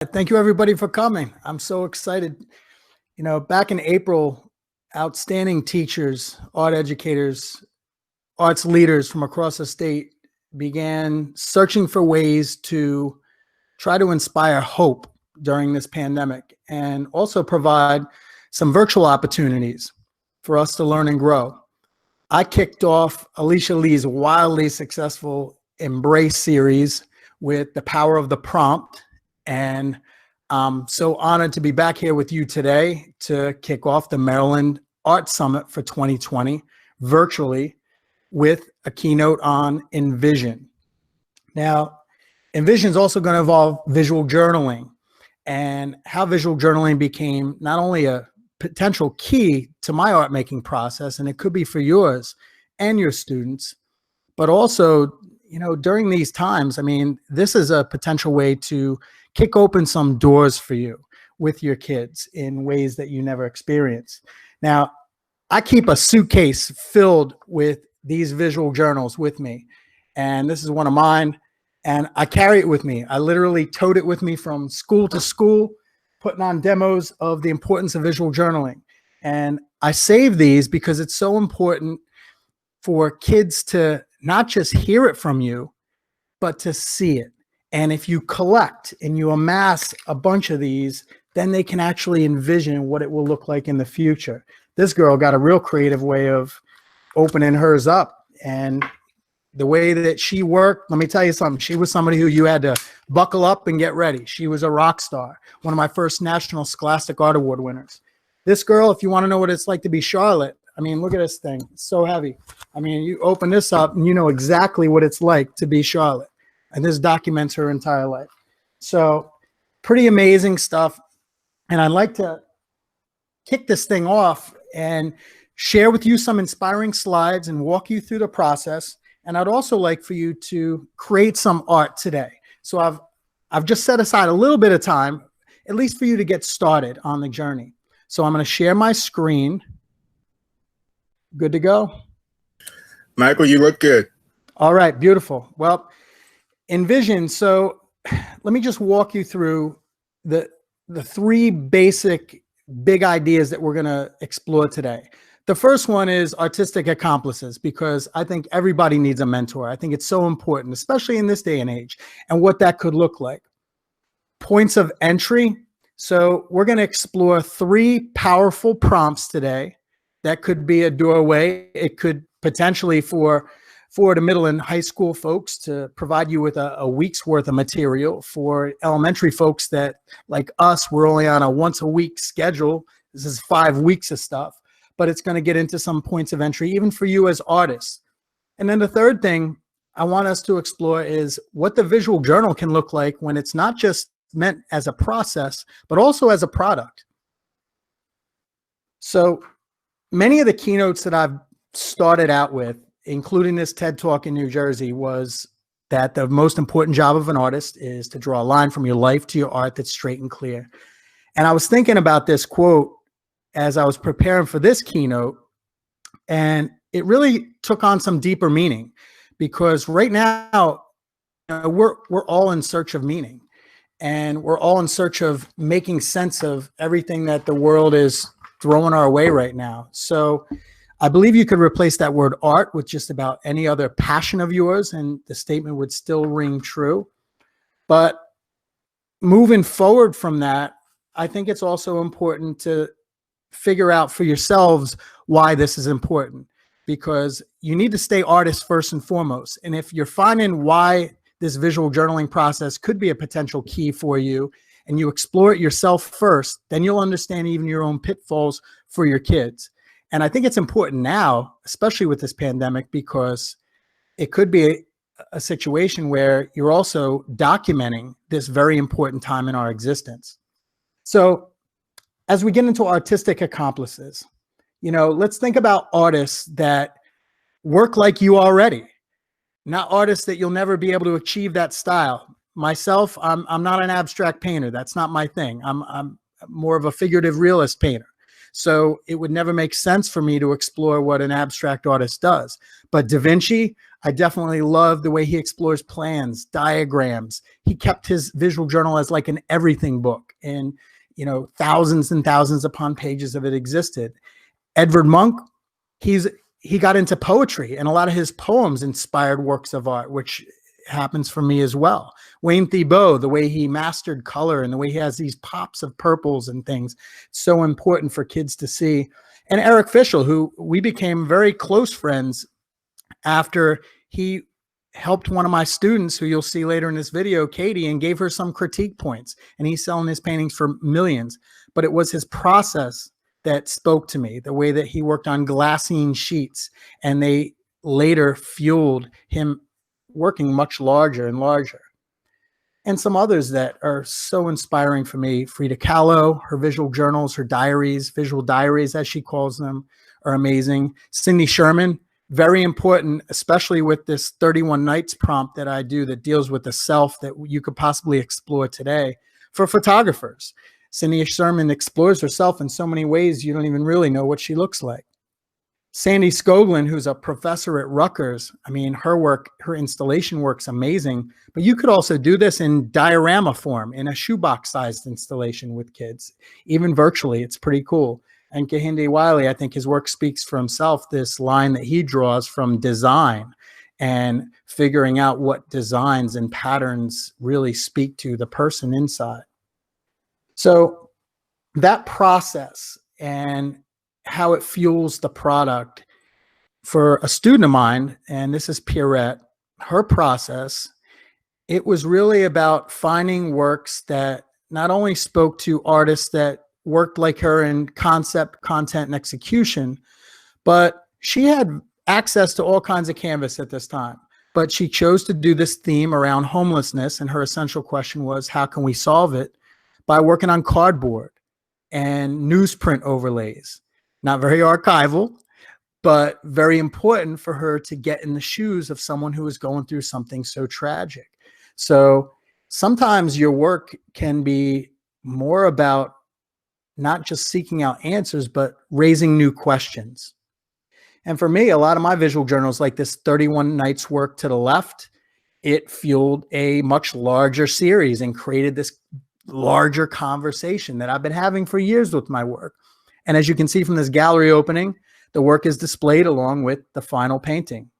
Thank you everybody for coming. I'm so excited. Back in April, outstanding teachers, art educators, arts leaders from across the state began searching for ways to try to inspire hope during this pandemic and also provide some virtual opportunities for us to learn and grow. I kicked off Alicia Lee's wildly successful Embrace series with The Power of the Prompt. And I'm so honored to be back here with you today to kick off the Maryland Art Summit for 2020 virtually with a keynote on Envision. Now, Envision is also going to involve visual journaling and how visual journaling became not only a potential key to my art making process, and it could be for yours and your students, but also, during these times, this is a potential way to kick open some doors for you with your kids in ways that you never experienced. Now, I keep a suitcase filled with these visual journals with me, and this is one of mine, and I carry it with me. I literally tote it with me from school to school, putting on demos of the importance of visual journaling. And I save these because it's so important for kids to not just hear it from you, but to see it. And if you collect and you amass a bunch of these, then they can actually envision what it will look like in the future. This girl got a real creative way of opening hers up. And the way that she worked, let me tell you something. She was somebody who you had to buckle up and get ready. She was a rock star, one of my first National Scholastic Art Award winners. This girl, if you want to know what it's like to be Charlotte, look at this thing. It's so heavy. You open this up and you know exactly what it's like to be Charlotte. And this documents her entire life. So pretty amazing stuff. And I'd like to kick this thing off and share with you some inspiring slides and walk you through the process. And I'd also like for you to create some art today. So I've just set aside a little bit of time, at least for you to get started on the journey. So I'm going to share my screen. Good to go? Michael, you look good. All right, beautiful. Well, Envision. So let me just walk you through the three basic big ideas that we're going to explore today. The first one is artistic accomplices, because I think everybody needs a mentor. I think it's so important, especially in this day and age, and what that could look like. Points of entry. So we're going to explore three powerful prompts today. That could be a doorway. It could potentially for the middle and high school folks to provide you with a week's worth of material. For elementary folks that, like us, we're only on a once a week schedule. This is 5 weeks of stuff, but it's going to get into some points of entry, even for you as artists. And then the third thing I want us to explore is what the visual journal can look like when it's not just meant as a process, but also as a product. So many of the keynotes that I've started out with, including this TED Talk in New Jersey, was that the most important job of an artist is to draw a line from your life to your art that's straight and clear. And I was thinking about this quote as I was preparing for this keynote, and it really took on some deeper meaning, because right now we're all in search of meaning, and we're all in search of making sense of everything that the world is throwing our way right now. So I believe you could replace that word art with just about any other passion of yours, and the statement would still ring true. But moving forward from that, I think it's also important to figure out for yourselves why this is important, because you need to stay artists first and foremost. And if you're finding why this visual journaling process could be a potential key for you, and you explore it yourself first, then you'll understand even your own pitfalls for your kids. And I think it's important now, especially with this pandemic, because it could be a situation where you're also documenting this very important time in our existence. So as we get into artistic accomplices, let's think about artists that work like you already, not artists that you'll never be able to achieve that style. Myself, I'm not an abstract painter. That's not my thing. I'm more of a figurative realist painter. So it would never make sense for me to explore what an abstract artist does. But Da Vinci, I definitely love the way he explores plans, diagrams. He kept his visual journal as like an everything book, and thousands and thousands upon pages of it existed. Edvard Munch, he got into poetry, and a lot of his poems inspired works of art, which happens for me as well. Wayne Thiebaud, the way he mastered color and the way he has these pops of purples and things, so important for kids to see. And Eric Fischel, who we became very close friends after he helped one of my students, who you'll see later in this video, Katie, and gave her some critique points. And he's selling his paintings for millions. But it was his process that spoke to me, the way that he worked on glassine sheets, and they later fueled him working much larger and larger. And some others that are so inspiring for me: Frida Kahlo, her visual journals, her diaries, visual diaries as she calls them, are amazing. Cindy Sherman, very important, especially with this 31 Nights prompt that I do that deals with the self that you could possibly explore today for photographers. Cindy Sherman explores herself in so many ways you don't even really know what she looks like. Sandy Skoglund, who's a professor at Rutgers, I mean, her work, her installation work's amazing, but you could also do this in diorama form, in a shoebox-sized installation with kids, even virtually. It's pretty cool. And Kehinde Wiley, I think his work speaks for himself, this line that he draws from design and figuring out what designs and patterns really speak to the person inside. So that process and how it fuels the product for a student of mine, and this is Pierrette, her process, it was really about finding works that not only spoke to artists that worked like her in concept, content, and execution, but she had access to all kinds of canvas at this time. But she chose to do this theme around homelessness, and her essential question was, how can we solve it? By working on cardboard and newsprint overlays. Not very archival, but very important for her to get in the shoes of someone who is going through something so tragic. So sometimes your work can be more about not just seeking out answers, but raising new questions. And for me, a lot of my visual journals, like this 31 Nights work to the left, it fueled a much larger series and created this larger conversation that I've been having for years with my work. And as you can see from this gallery opening, the work is displayed along with the final painting.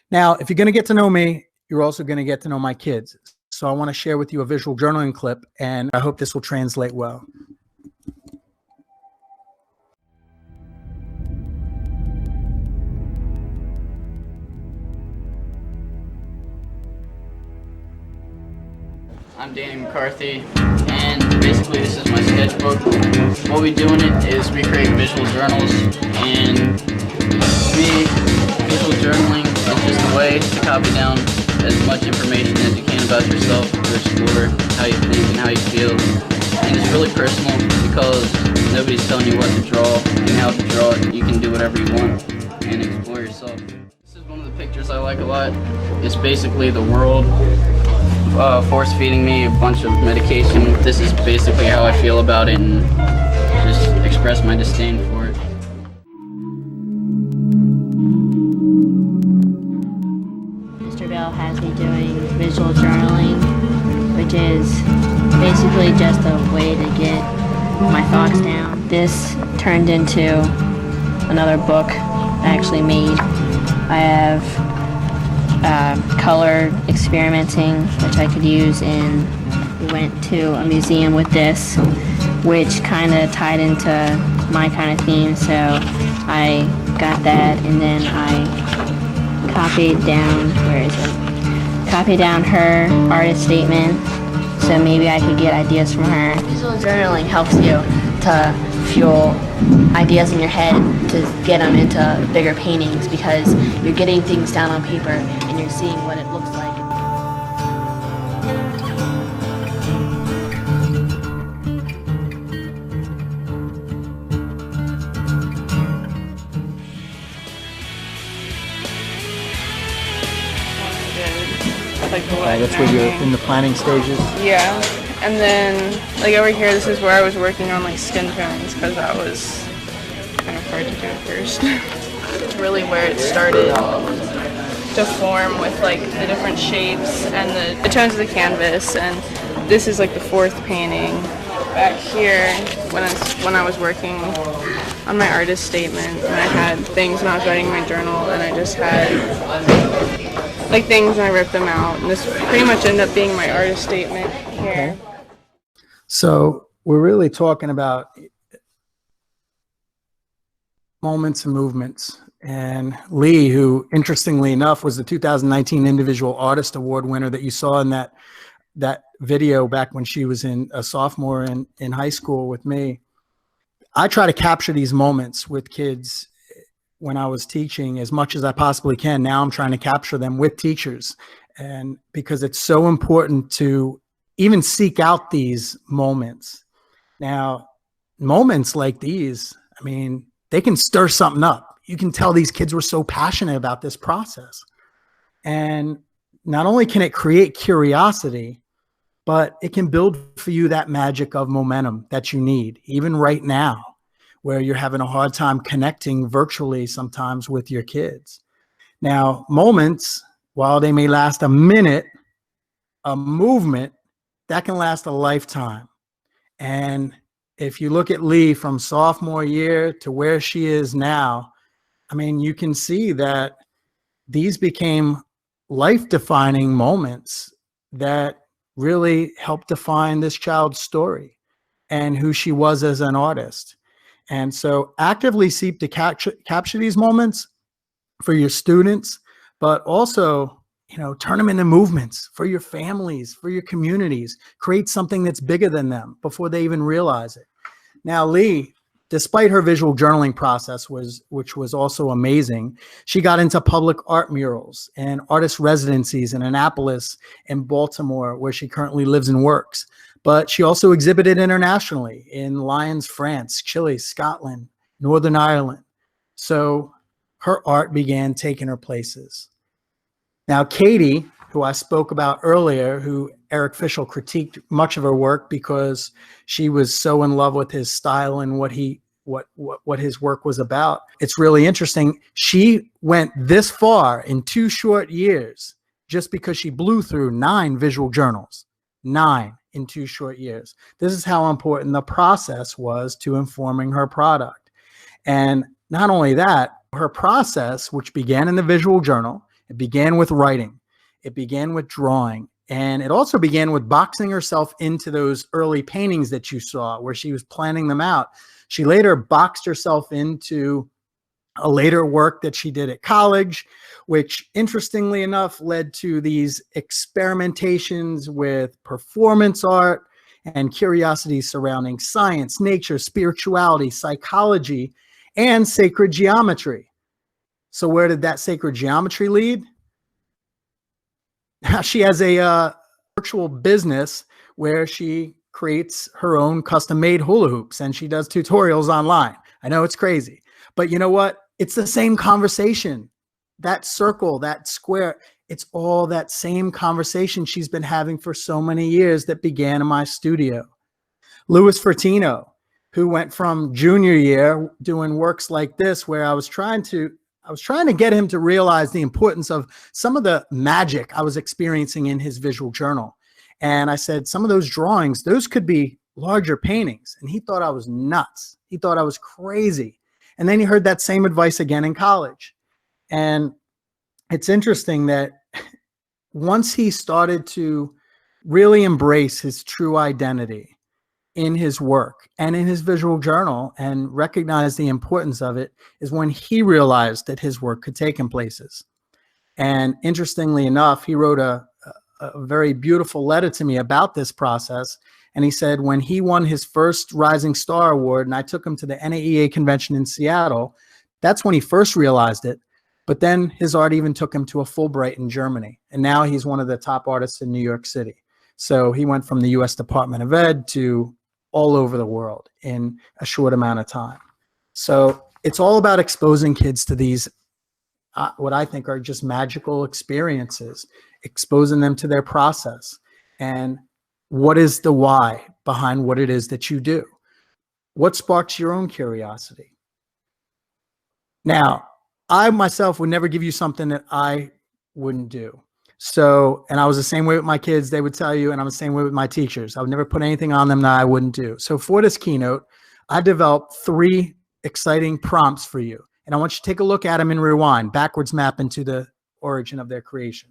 Now, if you're going to get to know me, you're also going to get to know my kids. So I want to share with you a visual journaling clip, and I hope this will translate well. I'm Danny McCarthy, and basically this is my sketchbook. What we do in it is we create visual journals, and to me, visual journaling is just a way to copy down as much information as you can about yourself, to explore how you think and how you feel. And it's really personal because nobody's telling you what to draw and how to draw it. You can do whatever you want and explore yourself. This is one of the pictures I like a lot. It's basically the world force feeding me a bunch of medication. This is basically how I feel about it, and just express my disdain for it. Mr. Bell has me doing visual journaling, which is basically just a way to get my thoughts down. This turned into another book I actually made. I have color experimenting, which I could use in. We went to a museum with this, which kind of tied into my kind of theme, so I got that, and then I copied down, copied down her artist statement, so maybe I could get ideas from her. Visual journaling helps you to fuel ideas in your head to get them into bigger paintings, because you're getting things down on paper and you're seeing what it looks like. That's where you're in the planning stages? Yeah, and then like over here, this is where I was working on like skin tones, because that was kind of hard to do at first. It's really where it started. to form with like the different shapes and the tones of the canvas. And this is like the fourth painting. Back here, when I was working on my artist statement, and I had things when I was writing my journal, and I just had like things and I ripped them out, and this pretty much ended up being my artist statement here. Okay. So we're really talking about moments and movements. And Lee, who interestingly enough was the 2019 Individual Artist Award winner that you saw in that video back when she was a sophomore in high school with me. I try to capture these moments with kids when I was teaching as much as I possibly can. Now I'm trying to capture them with teachers, and because it's so important to even seek out these moments. Now, moments like these, I mean, they can stir something up. You can tell these kids were so passionate about this process. And not only can it create curiosity, but it can build for you that magic of momentum that you need, even right now, where you're having a hard time connecting virtually sometimes with your kids. Now, moments, while they may last a minute, a movement, that can last a lifetime. And if you look at Lee from sophomore year to where she is now, I mean, you can see that these became life-defining moments that really helped define this child's story and who she was as an artist. And so actively seek to capture these moments for your students, but also, you know, turn them into movements for your families, for your communities. Create something that's bigger than them before they even realize it. Now, Lee, despite her visual journaling process, which was also amazing, she got into public art murals and artist residencies in Annapolis and Baltimore, where she currently lives and works. But she also exhibited internationally in Lyons, France, Chile, Scotland, Northern Ireland. So her art began taking her places. Now, Katie, who I spoke about earlier, who Eric Fischel critiqued much of her work because she was so in love with his style and what his work was about. It's really interesting. She went this far in 2 short years just because she blew through 9 visual journals. 9 in 2 short years. This is how important the process was to informing her product. And not only that, her process, which began in the visual journal, it began with writing, it began with drawing, and it also began with boxing herself into those early paintings that you saw where she was planning them out. She later boxed herself into a later work that she did at college, which interestingly enough led to these experimentations with performance art and curiosities surrounding science, nature, spirituality, psychology, and sacred geometry. So where did that sacred geometry lead? She has a virtual business where she creates her own custom-made hula hoops, and she does tutorials online. I know it's crazy, but you know what? It's the same conversation. That circle, that square, it's all that same conversation she's been having for so many years that began in my studio. Louis Fertino, who went from junior year doing works like this, where I was trying to get him to realize the importance of some of the magic I was experiencing in his visual journal. And I said, some of those drawings, those could be larger paintings. And he thought I was nuts. He thought I was crazy. And then he heard that same advice again in college. And it's interesting that once he started to really embrace his true identity in his work and in his visual journal and recognize the importance of it, is when he realized that his work could take him places. And interestingly enough, he wrote a very beautiful letter to me about this process. And he said when he won his first Rising Star Award, and I took him to the NAEA convention in Seattle, that's when he first realized it. But then his art even took him to a Fulbright in Germany. And now he's one of the top artists in New York City. So he went from the US Department of Ed to all over the world in a short amount of time. So it's all about exposing kids to these, what I think are just magical experiences, exposing them to their process. And what is the why behind what it is that you do? What sparks your own curiosity? Now, I myself would never give you something that I wouldn't do. So, and I was the same way with my kids, they would tell you, and I'm the same way with my teachers. I would never put anything on them that I wouldn't do. So for this keynote, I developed 3 exciting prompts for you. And I want you to take a look at them and rewind, backwards map into the origin of their creation.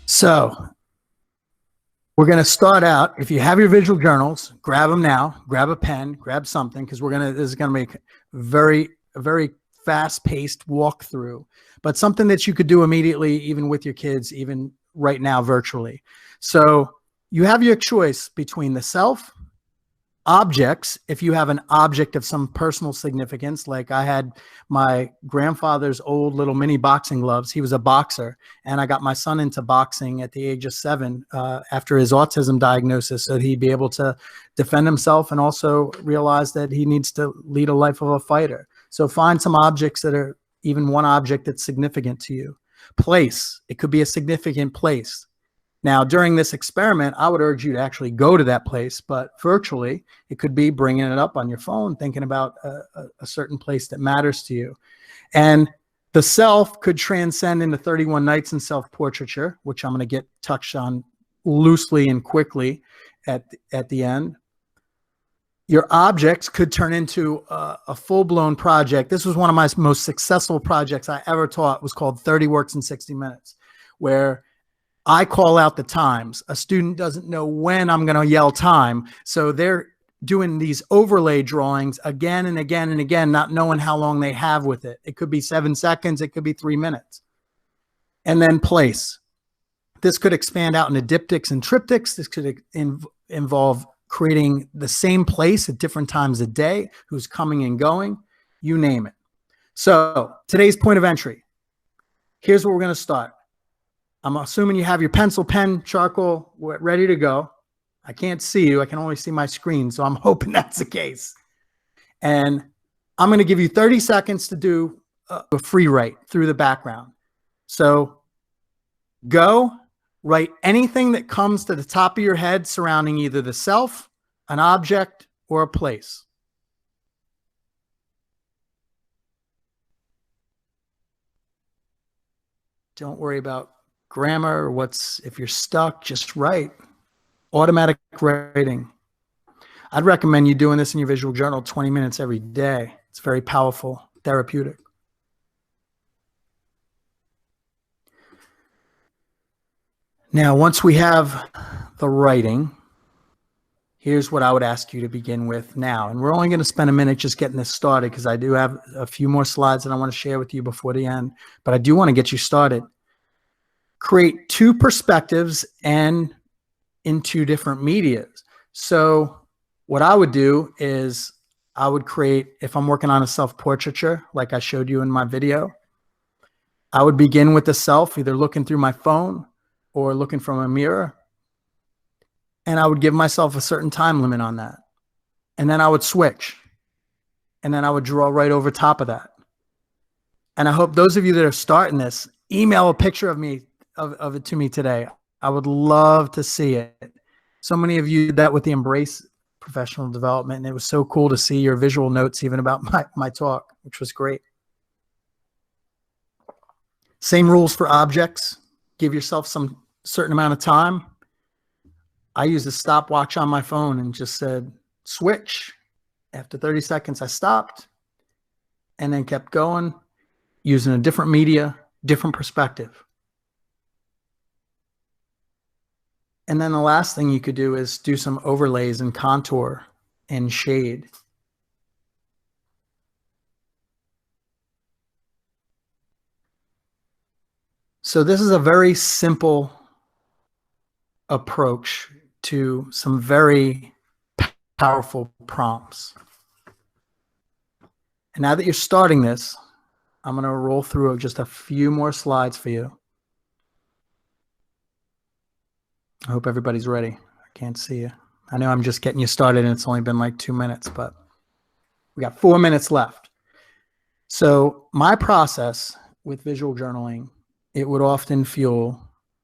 So we're going to start out. If you have your visual journals, grab them now, grab a pen, grab something, because this is going to make a very fast-paced walkthrough, but something that you could do immediately, even with your kids, even right now virtually. So you have your choice between the self, objects, if you have an object of some personal significance, like I had my grandfather's old little mini boxing gloves. He was a boxer, and I got my son into boxing at the age of 7 after his autism diagnosis, so that he'd be able to defend himself and also realize that he needs to lead a life of a fighter. So find some objects that are even one object that's significant to you. Place, it could be a significant place. Now, during this experiment, I would urge you to actually go to that place, but virtually, it could be bringing it up on your phone, thinking about a certain place that matters to you. And the self could transcend into 31 Nights in Self-Portraiture, which I'm going to get touched on loosely and quickly at the end. Your objects could turn into a full-blown project. This was one of my most successful projects I ever taught. It was called 30 Works in 60 Minutes, where I call out the times. A student doesn't know when I'm going to yell time. So they're doing these overlay drawings again and again and again, not knowing how long they have with it. It could be 7 seconds. It could be 3 minutes. And then place. This could expand out into diptychs and triptychs. This could involve creating the same place at different times of day, who's coming and going, you name it. So today's point of entry. Here's where we're going to start. I'm assuming you have your pencil, pen, charcoal ready to go. I can't see you. I can only see my screen, so I'm hoping that's the case. And I'm going to give you 30 seconds to do a free write through the background. So go, write anything that comes to the top of your head surrounding either the self, an object, or a place. Don't worry about grammar or if you're stuck, just write. Automatic writing. I'd recommend you doing this in your visual journal 20 minutes every day. It's very powerful, therapeutic. Now, once we have the writing, here's what I would ask you to begin with now. And we're only going to spend a minute just getting this started, because I do have a few more slides that I want to share with you before the end, but I do want to get you started. Create 2 perspectives and in 2 different medias. So what I would do is I would create, if I'm working on a self-portraiture, like I showed you in my video, I would begin with the self, either looking through my phone or looking from a mirror. And I would give myself a certain time limit on that. And then I would switch. And then I would draw right over top of that. And I hope those of you that are starting this, email a picture of it to me today. I would love to see it. So many of you did that with the Embrace Professional Development, and it was so cool to see your visual notes even about my talk, which was great. Same rules for objects. Give yourself some certain amount of time. I used a stopwatch on my phone and just said, switch. After 30 seconds, I stopped and then kept going, using a different media, different perspective. And then the last thing you could do is do some overlays and contour and shade. So this is a very simple approach to some very powerful prompts. And now that you're starting this, I'm going to roll through just a few more slides for you. I hope everybody's ready. I can't see you. I know I'm just getting you started and it's only been like 2 minutes, but we got 4 minutes left. So my process with visual journaling, it would often fuel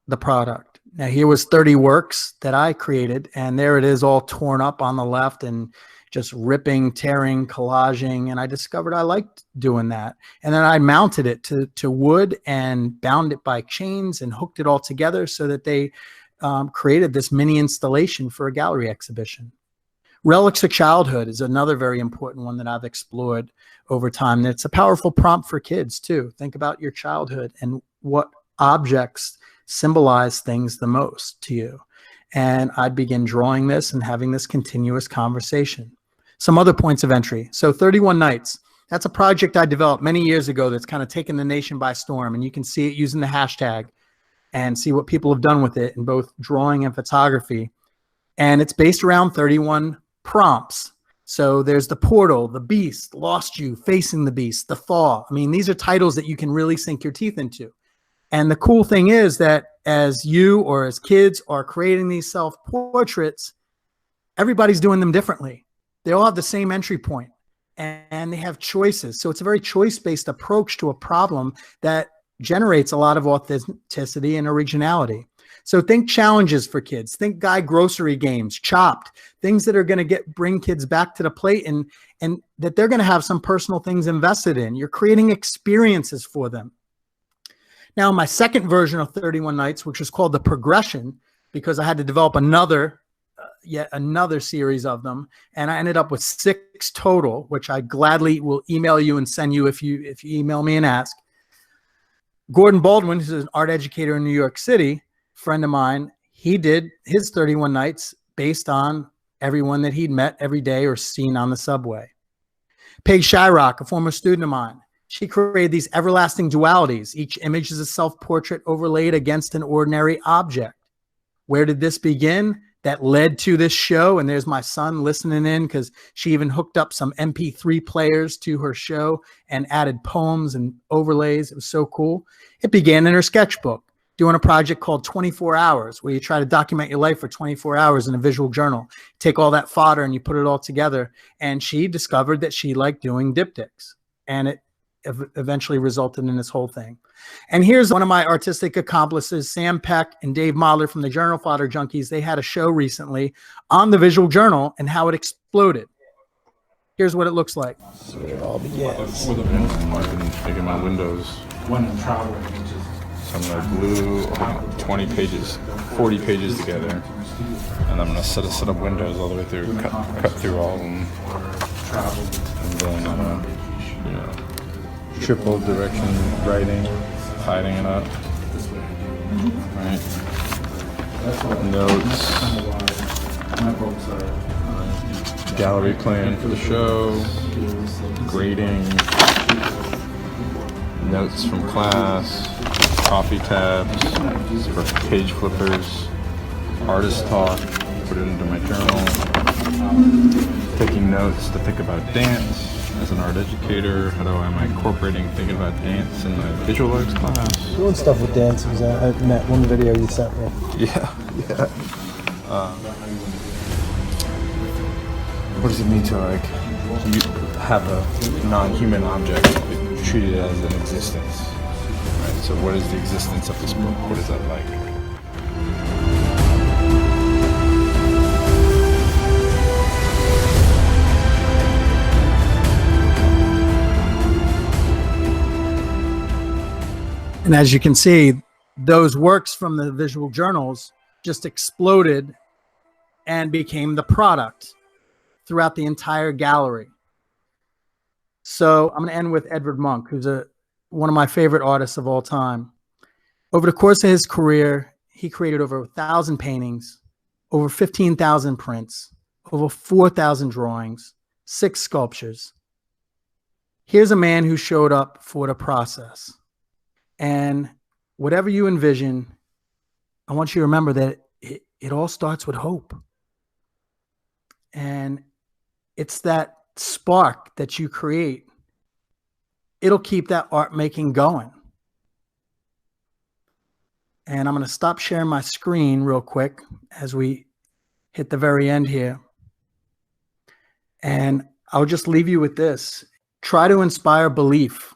the product. Now here was 30 works that I created, and there it is all torn up on the left and just ripping, tearing, collaging. And I discovered I liked doing that. And then I mounted it to wood and bound it by chains and hooked it all together so that they created this mini installation for a gallery exhibition. Relics of Childhood is another very important one that I've explored over time. It's a powerful prompt for kids too. Think about your childhood and what objects symbolize things the most to you. And I'd begin drawing this and having this continuous conversation. Some other points of entry. So 31 Nights. That's a project I developed many years ago that's kind of taken the nation by storm. And you can see it using the hashtag and see what people have done with it in both drawing and photography. And it's based around 31 prompts. So there's The Portal, The Beast, Lost You, Facing the Beast, The Thaw. I mean, these are titles that you can really sink your teeth into. And the cool thing is that as you or as kids are creating these self-portraits, everybody's doing them differently. They all have the same entry point and they have choices. So it's a very choice-based approach to a problem that generates a lot of authenticity and originality. So think challenges for kids. Think guy grocery games, Chopped, things that are going to bring kids back to the plate and that they're going to have some personal things invested in. You're creating experiences for them. Now, my second version of 31 Nights, which was called The Progression, because I had to develop yet another series of them, and I ended up with 6 total, which I gladly will email you and send you if you email me and ask. Gordon Baldwin, who's an art educator in New York City, friend of mine, he did his 31 Nights based on everyone that he'd met every day or seen on the subway. Paige Shyrock, a former student of mine, she created these everlasting dualities. Each image is a self-portrait overlaid against an ordinary object. Where did this begin? That led to this show. And there's my son listening in because she even hooked up some MP3 players to her show and added poems and overlays. It was so cool. It began in her sketchbook, doing a project called 24 Hours, where you try to document your life for 24 hours in a visual journal. Take all that fodder and you put it all together. And she discovered that she liked doing diptychs. And it eventually resulted in this whole thing. And here's one of my artistic accomplices, Sam Peck and Dave Modler from the Journal Fodder Junkies. They had a show recently on the visual journal and how it exploded. Here's what it looks like. So it all begins. With a pencil, I've been making my windows. When I'm traveling, so I'm gonna glue 20 pages, 40 pages together, and I'm gonna set up windows all the way through, cut through all of them, and then triple direction writing, hiding it up, right? Notes, gallery plan for the show, grading, notes from class, coffee tabs, page flippers, artist talk, put it into my journal, taking notes to think about dance. As an art educator, am I incorporating thinking about dance in my visual arts class? Doing stuff with dance was in that one video you sent me. Yeah. What does it mean to have a non-human object treated as an existence? Right? So what is the existence of this book? What is that like? And as you can see, those works from the visual journals just exploded and became the product throughout the entire gallery. So I'm going to end with Edvard Munch, who's one of my favorite artists of all time. Over the course of his career, he created over 1,000 paintings, over 15,000 prints, over 4,000 drawings, 6 sculptures. Here's a man who showed up for the process. And whatever you envision, I want you to remember that it all starts with hope. And it's that spark that you create. It'll keep that art making going. And I'm going to stop sharing my screen real quick as we hit the very end here. And I'll just leave you with this. Try to inspire belief.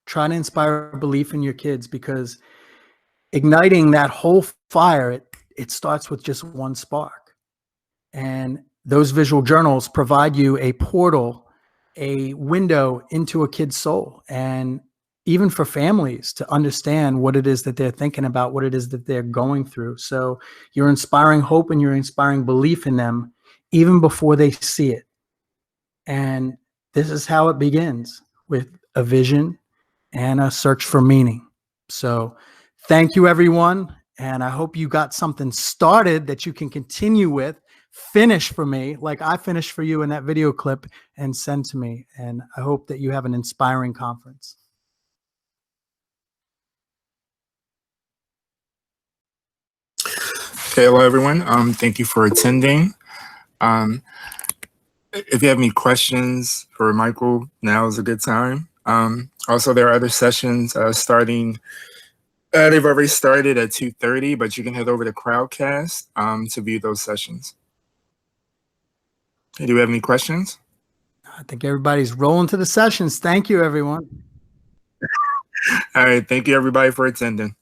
Try to inspire belief in your kids, because igniting that whole fire, it starts with just one spark. And those visual journals provide you a portal, a window into a kid's soul. And even for families to understand what it is that they're thinking about, what it is that they're going through. So you're inspiring hope and you're inspiring belief in them even before they see it. And this is how it begins, with a vision and a search for meaning. So thank you, everyone. And I hope you got something started that you can continue with, finish for me, like I finished for you in that video clip, and send to me. And I hope that you have an inspiring conference. Okay, hello everyone. Thank you for attending. If you have any questions for Michael, now is a good time. Also, there are other sessions starting. They've already started at 2:30, but you can head over to Crowdcast to view those sessions. Do you have any questions? I think everybody's rolling to the sessions. Thank you, everyone. All right, thank you everybody for attending.